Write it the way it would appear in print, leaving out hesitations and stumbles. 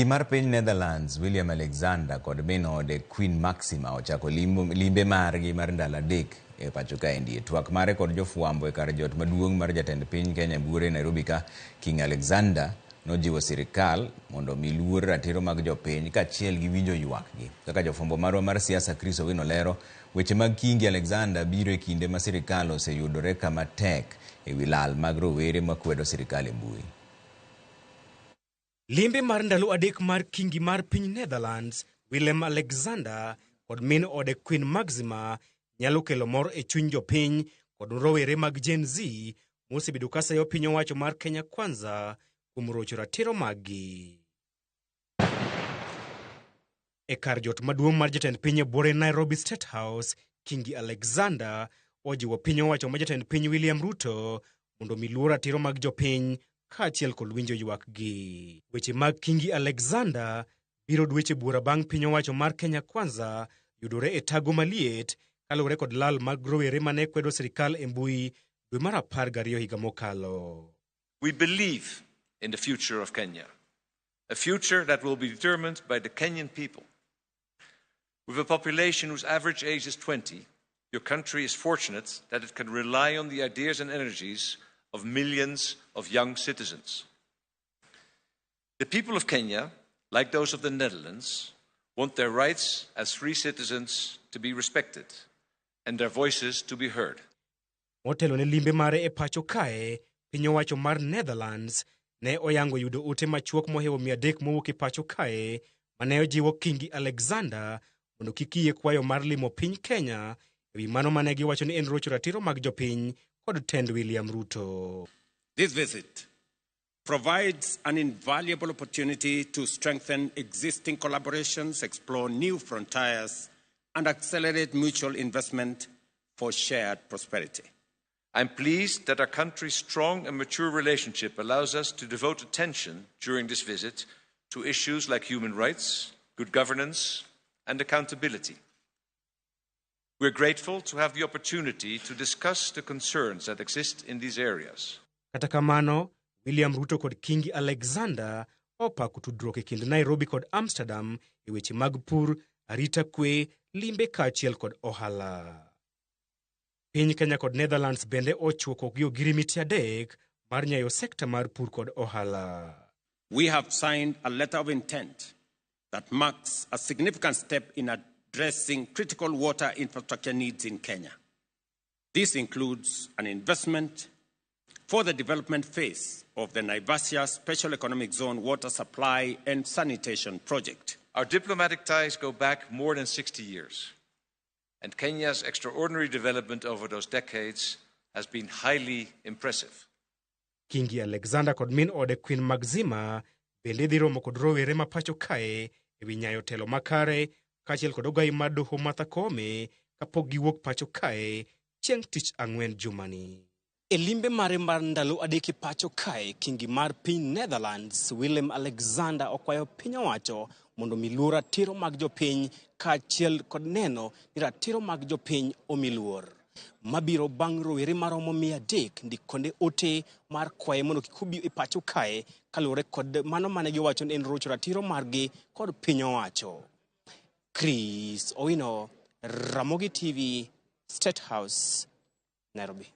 Mar piny Netherlands William Alexander kod min ode Queen Maxima ochako limbe margi mar ndalo adek e pacho kaendi. Twak mare kod jofwambo e kar jot maduong' mar jatend piny Kenya buore Nairobi ka King Alexander nojiwo sirikal mondo mi luor ratiro mag jopiny kaachiel gi winjo ywakgi. Kaka jofwambo marwa mar siasa Chris Owino lero, weche mag Kingi Alexander biro e kinde ma sirikal oseyudore kama tek e wi lal mag rowere makwedo sirikal e mbui. Limbe mar ndalo adek mar Kingi mar piny Netherlands William Alexander kod min ode Queen Maxima nyalo kelo mor e chuny jopiny kod rowere mag Gen Z mosebedo ka sayo piny owacho mar Kenya Kwanza kuom rocho ratiro maggi. E kar jot maduong' mar jatend piny e buore Nairobi State House, Kingi Alexander ojiwo piny owacho ma jatend piny William Ruto mondo mi luor ratiro mag jopiny kaachiel kod winjo ywakgi. Weche mag Kingi Alexander biro dweche buora bang' piny owacho mar Kenya Kwanza yudore e tago maliet kaluwore kod lal mag rowere mane kwedo sirikal e mbui dwe mar 12 higa mokalo. We believe in the future of Kenya, a future that will be determined by the Kenyan people. With a population whose average age is 20, your country is fortunate that it can rely on the ideas and energies of millions of young citizens. The people of Kenya, like those of the Netherlands, want their rights as free citizens to be respected and their voices to be heard. Motelo ne limbe mare e pacho kae, piny owacho mar Netherlands ne oyango yudo ote machuok mohewo 300 mowuok e pacho kae mane ojiwo Kingi Alexander mondo kik yie kwayo mar limo piny Kenya e wi mano mane giwacho ni en rocho ratiro mag jopiny kod tend William Ruto. This visit provides an invaluable opportunity to strengthen existing collaborations, explore new frontiers, and accelerate mutual investment for shared prosperity. I'm pleased that our country's strong and mature relationship allows us to devote attention during this visit to issues like human rights, good governance, and accountability. We're grateful to have the opportunity to discuss the concerns that exist in these areas. Kata kamano, William Ruto kod Kingi Alexander opako tudruok e kind Nairobi kod Amsterdam e weche mag pur, arita kwe, limbe kaachiel kod ohala. Piny Kenya kod Netherlands bende ochuoko gi ogirimiti 3 mar nyayo sekta mar pur kod ohala. We have signed a letter of intent that marks a significant step in addressing critical water infrastructure needs in Kenya. This includes an investment for the development phase of the Naivasha Special Economic Zone water supply and sanitation project. Our diplomatic ties go back more than 60 years, and Kenya's extraordinary development over those decades has been highly impressive. Kingi Alexander kod min ode Queen Maxima bende dhi romo kod rowere ma pacho kae e wi nyayo telo makare kaachiel kod ogai mar doho Martha Koome kapok giwuok pacho kae chieng' tich ang'wen jumani. E limbe mare mar ndalo adek e pacho kae, Kingi mar piny Netherlands William Alexander okwayo piny owacho mondo mi luor ratiro mag jopiny kaachiel kod neno ni ratiro mag jopiny omi luor. Mabiro bang' rowere maromo 300 ndikonde ote mar kwaye mondo kik obi e pacho kae kaluwore kod mano mane giwacho ni en rocho ratiro margi kod piny owacho. Chris Owino, Ramogi TV, State House, Nairobi.